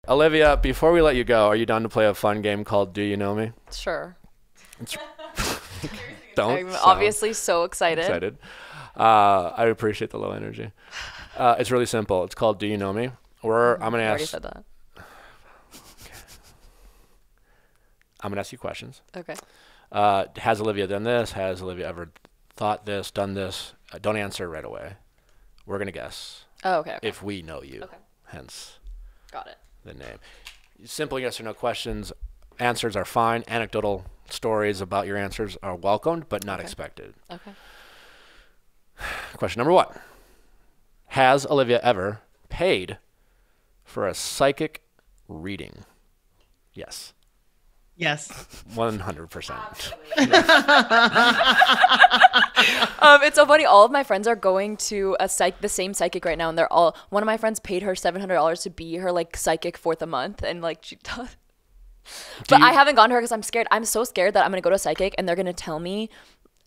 Olivia, before we let you go, are you down to play a fun game called Do You Know Me? Sure. Don't. I'm obviously so excited. I appreciate the low energy. It's really simple. It's called Do You Know Me? I'm going to ask. Already said that. I'm going to ask you questions. Okay. Has Olivia done this? Has Olivia ever thought this, done this? Don't answer right away. We're going to guess. Oh, okay. If we know you. Okay. Hence. Got it. The name. Simple yes or no questions. Answers are fine. Anecdotal stories about your answers are welcomed, but not expected. Okay. Question number 1. Has Olivia ever paid for a psychic reading? Yes. Yes. 100%. It's so funny. All of my friends are going to the same psychic right now, and one of my friends paid her $700 to be her like psychic for the month, and like she does. But I haven't gone to her because I'm scared. I'm so scared that I'm gonna go to a psychic and they're gonna tell me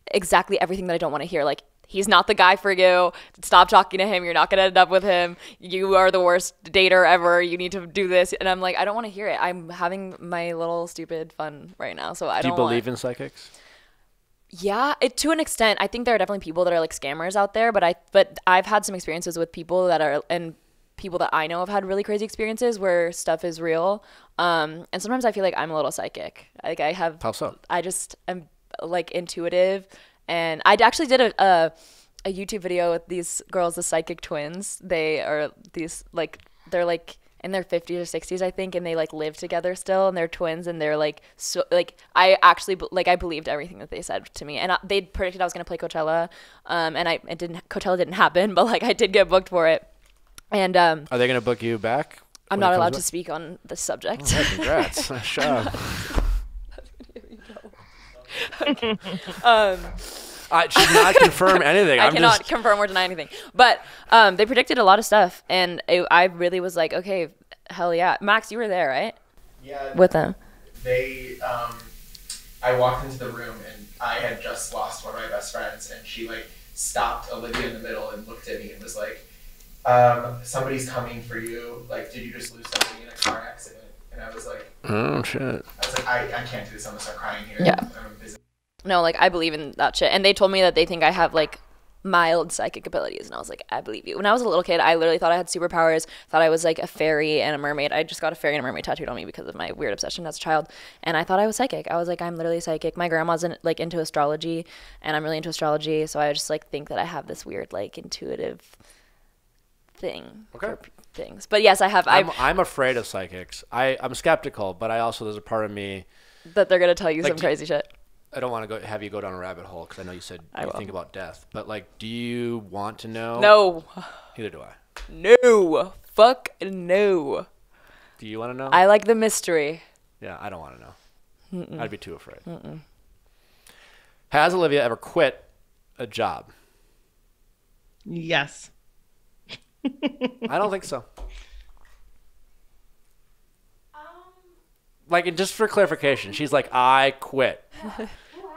exactly everything that I don't want to hear. Like, he's not the guy for you. Stop talking to him. You're not gonna end up with him. You are the worst dater ever. You need to do this. And I'm like, I don't want to hear it. I'm having my little stupid fun right now. So I don't. Do you believe in psychics? Yeah, to an extent. I think there are definitely people that are like scammers out there, but I've had some experiences with people that are, and people that I know have had really crazy experiences where stuff is real. And sometimes I feel like I'm a little psychic. Like I have. How so? I just am like intuitive, and I actually did a YouTube video with these girls, the psychic twins. They are these like, they're like in their 50s or 60s, I think, and they like live together still, and they're twins, and they're like, so like I actually like I believed everything that they said to me, and they predicted I was gonna play Coachella, and Coachella didn't happen, but like I did get booked for it. And are they gonna book you back? I'm not allowed to speak on the subject. Oh, congrats. Shut up. I should not confirm anything. I cannot confirm or deny anything. But they predicted a lot of stuff, and I really was like, okay, hell yeah. Max, you were there, right? Yeah. With them. They, I walked into the room, and I had just lost one of my best friends, and she like stopped Olivia in the middle and looked at me and was like, somebody's coming for you. Like, did you just lose somebody in a car accident? And I was like, oh shit. I was like, I can't do this. I'm gonna start crying here. Yeah. I'm busy. No, like I believe in that shit. And they told me that they think I have like mild psychic abilities, and I was like, I believe you. When I was a little kid, I literally thought I had superpowers, thought I was like a fairy and a mermaid. I just got a fairy and a mermaid tattooed on me because of my weird obsession as a child, and I thought I was psychic. I was like, I'm literally psychic. My grandma's like into astrology, and I'm really into astrology, so I just like think that I have this weird like intuitive thing for things. But yes, I have. I'm afraid of psychics. I'm skeptical, but I also, there's a part of me that they're gonna tell you like, some crazy shit. I don't want to have you go down a rabbit hole because I know you said you think about death. But like, do you want to know? No. Neither do I. No. Fuck no. Do you want to know? I like the mystery. Yeah, I don't want to know. I'd be too afraid. Has Olivia ever quit a job? Yes. I don't think so. Like, just for clarification, she's like, I quit.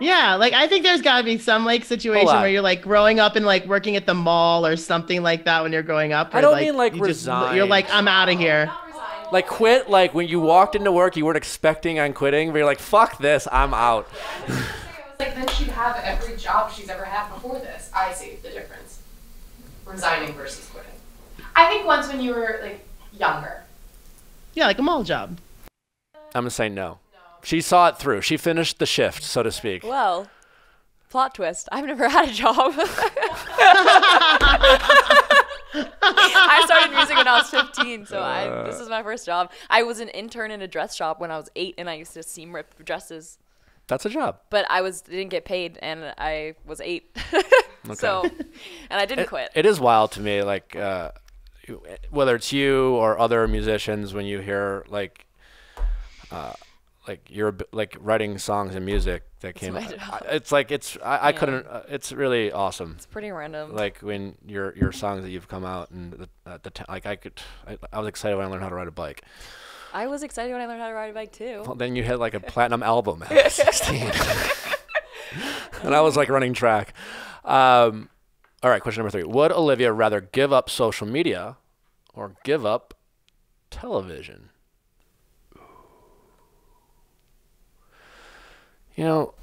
Yeah, like I think there's gotta be some like situation where you're like growing up and like working at the mall or something like that when you're growing up. I don't mean like resign. You're like, I'm out of here. Like quit, like when you walked into work, you weren't expecting on quitting, but you're like, fuck this, I'm out. Like then she'd have every job she's ever had before this. I see the difference. Resigning versus quitting. I think once when you were like younger. Yeah, like a mall job. I'm gonna say no. She saw it through. She finished the shift, so to speak. Well, plot twist. I've never had a job. I started music when I was 15, so this is my first job. I was an intern in a dress shop when I was 8, and I used to seam rip dresses. That's a job. But didn't get paid, and I was 8. Okay. So, and I didn't quit. It is wild to me, like whether it's you or other musicians, when you hear like you're like writing songs and music that came out. It's like I couldn't. It's really awesome. It's pretty random. Like when your songs that you've come out and like I was excited when I learned how to ride a bike. I was excited when I learned how to ride a bike too. Well, then you had like a platinum album at 16, and I was like running track. All right, question number 3: would Olivia rather give up social media or give up television? You know,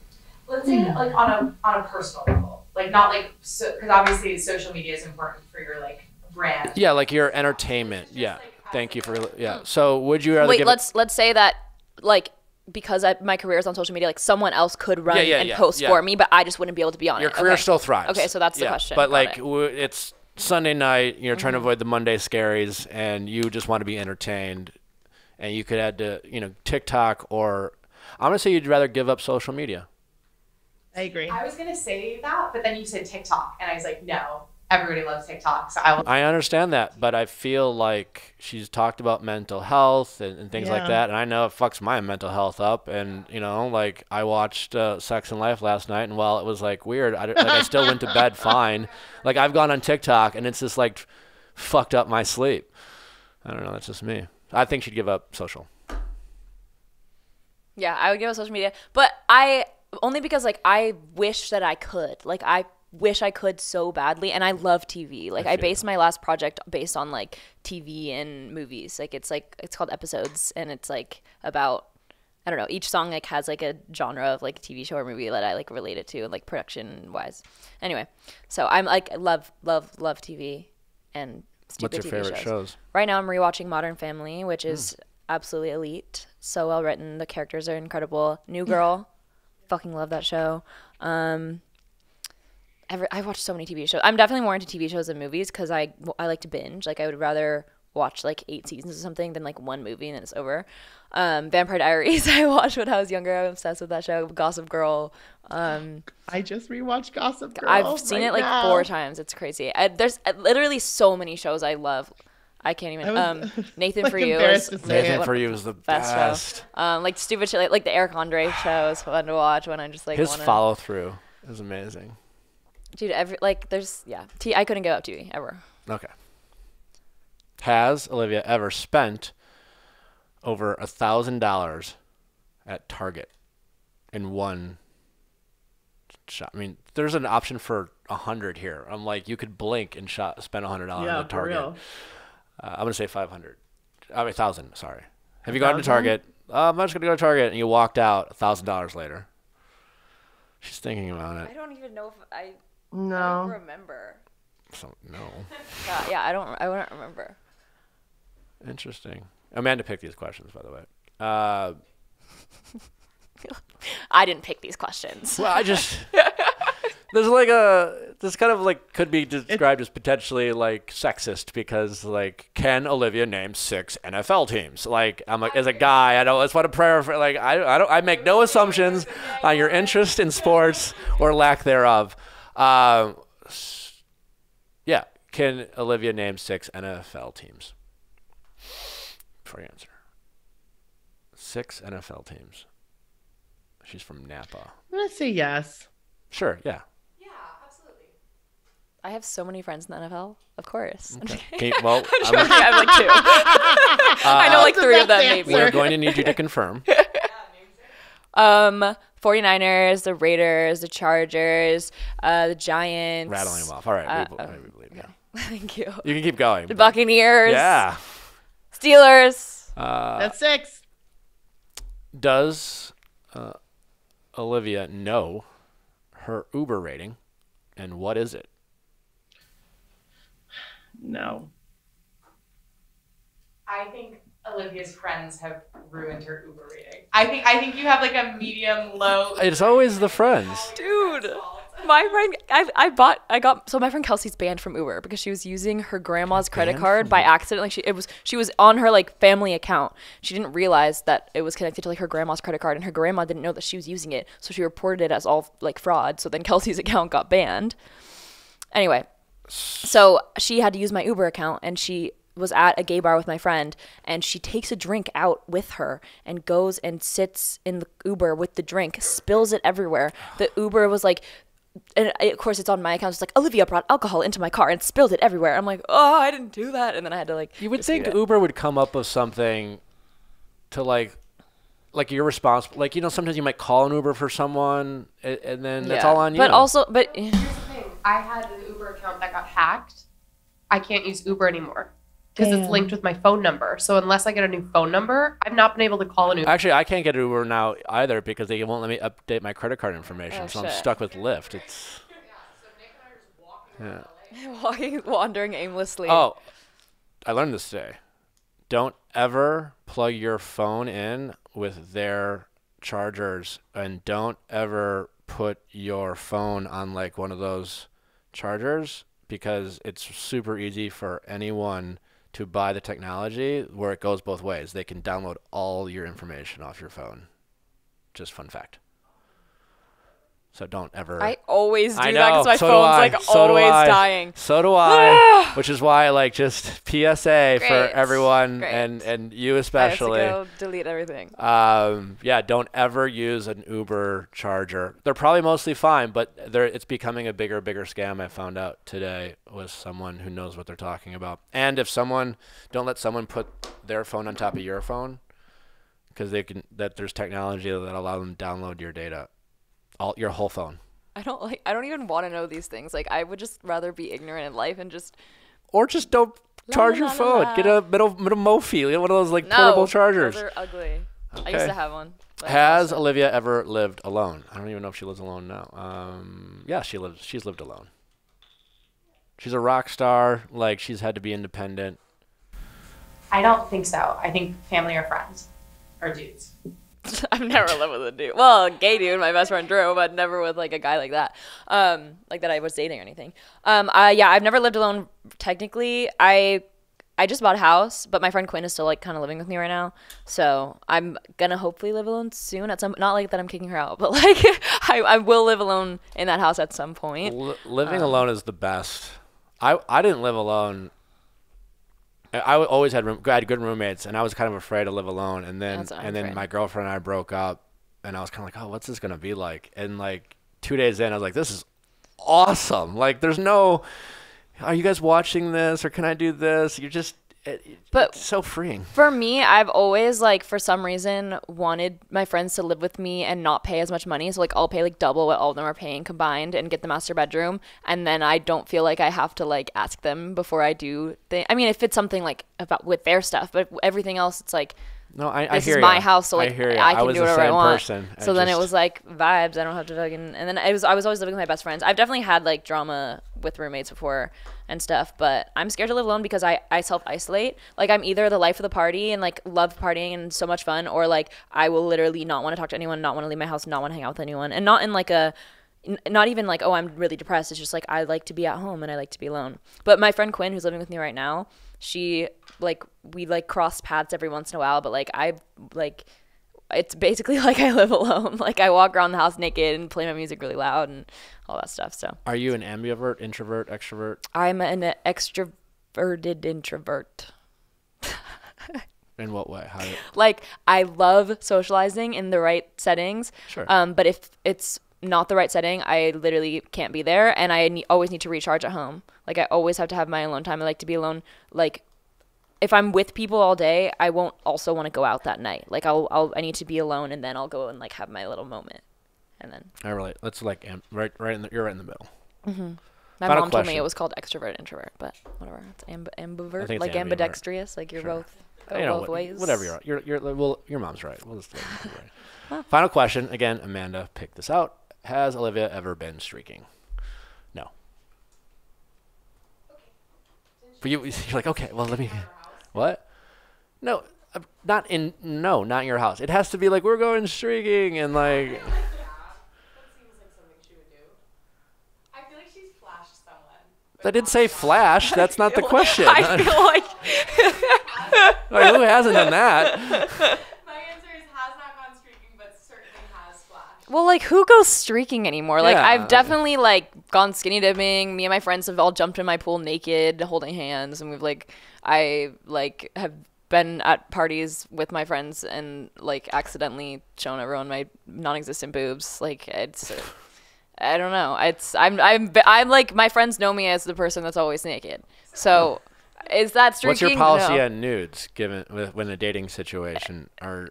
let's say like on a personal level, like not like so because obviously social media is important for your like brand. yeah, like your entertainment. Yeah. Thank you for So would you rather Wait, give let's say that like because my career is on social media, like someone else could run and post for me, but I just wouldn't be able to be on your it. career still thrives. Okay, so that's the question. But like it's Sunday night, you're trying to avoid the Monday scaries, and you just want to be entertained, and you could add to TikTok or I'm gonna say you'd rather give up social media. I agree. I was gonna say that, but then you said TikTok, and I was like, no, everybody loves TikTok, so I will. I understand that, but I feel like she's talked about mental health and things like that, and I know it fucks my mental health up. And like I watched Sex and Life last night, and while it was like weird, I still went to bed fine. Like I've gone on TikTok, and it's just like fucked up my sleep. I don't know. That's just me. I think she'd give up social. Yeah, I would give up social media, but only because like I wish that I could. Like I wish I could so badly, and I love TV. Like I based my last project based on like TV and movies. Like it's called Episodes, and it's like about I don't know, each song like has like a genre of like TV show or movie that I like relate it to, like production wise. Anyway, so I'm like love TV and stupid What's your TV favorite shows? Right now I'm rewatching Modern Family, which is absolutely elite. So well written. The characters are incredible. New Girl, fucking love that show. I watch so many TV shows. I'm definitely more into TV shows than movies because I like to binge. Like I would rather watch like 8 seasons or something than like one movie and then it's over. Vampire Diaries I watched when I was younger. I'm obsessed with that show. Gossip Girl. I just rewatched Gossip Girl. I've seen it like 4 times. It's crazy. There's literally so many shows I love. I can't even. Nathan like For You Nathan For You is the best. Show. Like stupid shit like the Eric Andre show is fun to watch when I'm just like his follow through is amazing. Dude, I couldn't give up TV ever. Okay. Has Olivia ever spent over $1,000 at Target in one shop? I mean, there's an option for 100 here. I'm like, you could blink and spend $100 at Target. For real. I'm gonna say 500. I mean 1,000. Sorry. Have you gone to Target? I'm just gonna go to Target, and you walked out $1,000 later. She's thinking about it. I don't even know if I don't remember. So no. Yeah, I wouldn't remember. Interesting. Amanda picked these questions, by the way. I didn't pick these questions. Well, I just this kind of like could be described as potentially like sexist because like can Olivia name 6 NFL teams? Like I'm like as a guy, I just want to pray for like I make no assumptions on your interest in sports or lack thereof. Yeah, can Olivia name 6 NFL teams? Before you answer, 6 NFL teams. She's from Napa. I'm gonna say yes. Sure. Yeah. Yeah, absolutely. I have so many friends in the NFL. Of course. Okay. Well, I have like 2. I know like 3 of them maybe. We're going to need you to confirm. 49ers, the Raiders, the Chargers, the Giants. Rattling them off. All right. We believe you. Thank you. You can keep going. The Buccaneers. Yeah. Steelers. That's 6. Does Olivia know her Uber rating, and what is it? No. I think Olivia's friends have ruined her Uber rating. I think you have like a medium low. It's always the friends. Dude. My friend, so my friend Kelsey's banned from Uber because she was using her grandma's credit card by accident. Like she was on her like family account. She didn't realize that it was connected to like her grandma's credit card, and her grandma didn't know that she was using it. So she reported it as all like fraud. So then Kelsey's account got banned. Anyway, so she had to use my Uber account, and she was at a gay bar with my friend, and she takes a drink out with her and goes and sits in the Uber with the drink, spills it everywhere. The Uber was like, and of course it's on my account. It's like, Olivia brought alcohol into my car and spilled it everywhere. I'm like, oh, I didn't do that. And then I had to like. You would think Uber would come up with something to like you're responsible. Like, sometimes you might call an Uber for someone and then that's all on you. But also, here's the thing. I had an Uber account that got hacked. I can't use Uber anymore. because it's linked with my phone number. So unless I get a new phone number, I've not been able to call an Uber. Actually, I can't get an Uber now either because they won't let me update my credit card information. So I'm stuck with Lyft. It's Wandering aimlessly. Oh, I learned this today. Don't ever plug your phone in with their chargers, and don't ever put your phone on like one of those chargers, because it's super easy for anyone to buy the technology where it goes both ways. They can download all your information off your phone. Just fun fact. So don't ever. I always do I that know, because my so do phone's I, like so do always I. dying. So do I. Which is why, like, just PSA for Great. everyone Great. and you especially. I have to go delete everything. Yeah, don't ever use an Uber charger. They're probably mostly fine, but it's becoming a bigger scam. I found out today with someone who knows what they're talking about. And if don't let someone put their phone on top of your phone, because there's technology that allow them to download your data. Your whole phone. I don't even want to know these things. Like, I would just rather be ignorant in life and just. Or just don't charge your phone. Get a middle Mophie, one of those like portable chargers. Those are ugly. Okay. I used to have one. Has Olivia ever lived alone? I don't even know if she lives alone now. Yeah, she's lived alone. She's a rock star. Like, she's had to be independent. I don't think so. I think family or friends or dudes. I've never lived with a dude. Well, a gay dude, my best friend Drew, but never with like a guy like that. Like that I was dating or anything. Yeah, I've never lived alone technically. I just bought a house, but my friend Quinn is still like kind of living with me right now. So I'm gonna hopefully live alone soon at some. Not like that I'm kicking her out, but like I will live alone in that house at some point. Living alone is the best. I didn't live alone. I always had good roommates, and I was kind of afraid to live alone. And then my girlfriend and I broke up, and I was kind of like, oh, what's this gonna be like? And like 2 days in, I was like, this is awesome. Like, there's no, are you guys watching this, or can I do this? You're just, it's so freeing. For me, I've always, like, for some reason, wanted my friends to live with me and not pay as much money. So, like, I'll pay, like, double what all of them are paying combined and get the master bedroom. And then I don't feel like I have to, like, ask them before I do things. I mean, if it's something, like, about with their stuff. But everything else, it's like, no, I this hear is my ya. house, so like I can do whatever I want. So then it was like vibes. I don't have to fucking. And then I was always living with my best friends. I've definitely had like drama with roommates before and stuff, but I'm scared to live alone because I self isolate. Like, I'm either the life of the party and like love partying and so much fun, or like I will literally not want to talk to anyone, not want to leave my house, not want to hang out with anyone, and not in like not even like, oh, I'm really depressed. It's just like I like to be at home and I like to be alone. But my friend Quinn, who's living with me right now, she like, we like cross paths every once in a while, but like it's basically like I live alone. Like, I walk around the house naked and play my music really loud and all that stuff. So are you an ambivert, introvert, extrovert? I'm an extroverted introvert. In what way? How? Like, I love socializing in the right settings. Sure. But if it's not the right setting, I literally can't be there, and I always need to recharge at home. Like, I always have to have my alone time. I like to be alone. Like, if I'm with people all day, I won't also want to go out that night. Like, I need to be alone, and then I'll go and like have my little moment, and then. I relate. That's like you're right in the middle. Mm-hmm. My mom told me it was called extrovert introvert, but whatever. It's ambivert, it's like ambivert. ambidextrous. Like, you're both. Both ways. Whatever your mom's right. We'll just right. Final question. Again, Amanda picked this out. Has Olivia ever been streaking? No. For you, you're like, okay, well, let me. What? No, not in your house. It has to be like, we're going streaking and like. That seems like something she would do. I feel like she's flashed someone. I didn't say flash. That's not the question. I feel like. Like, who hasn't done that? My answer is has not gone streaking, but certainly has flashed. Well, like, who goes streaking anymore? Like, Yeah. I've definitely, like, gone skinny dipping. Me and my friends have all jumped in my pool naked, holding hands, and I, like, have been at parties with my friends and, like, accidentally shown everyone my non-existent boobs. Like, it's, I don't know. I'm like, my friends know me as the person that's always naked. So, is that streaking? What's your policy No. on nudes, given when a dating situation or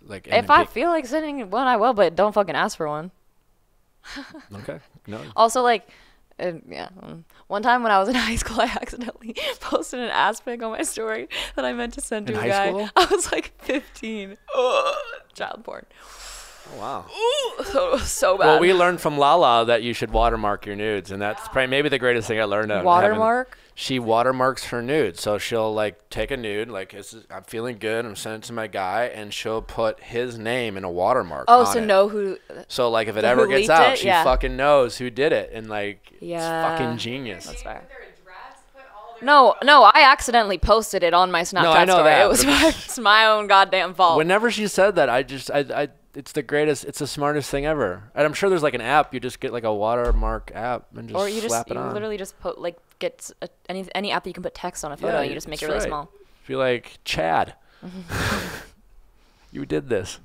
like? If I feel like sending one, I will, but don't fucking ask for one. Okay. No. Also, like, Yeah. One time when I was in high school, I accidentally posted an ass pic on my story that I meant to send to In a high guy. school? I was like 15. Ugh, child porn. Oh, wow. Ooh, so bad. Well, we learned from Lala that you should watermark your nudes, and that's probably maybe the greatest thing I learned. Watermark? She watermarks her nudes, so she'll like take a nude, like I'm feeling good, I'm sending it to my guy, and she'll put his name in a watermark. Oh, on so it. know who? So like if it who ever gets leaked out, it? she Yeah. fucking knows who did it, and like Yeah. it's fucking genius. That's fair. Put their address, put all their No, I accidentally posted it on my Snapchat I know story. that, It was but it's my own goddamn fault. Whenever she said that, I it's the greatest, it's the smartest thing ever. And I'm sure there's like an app, you just get like a watermark app and just Or you slap it you on. literally just put like any app that you can put text on a photo and you just make it really that's right. small. Be like, Chad, you did this.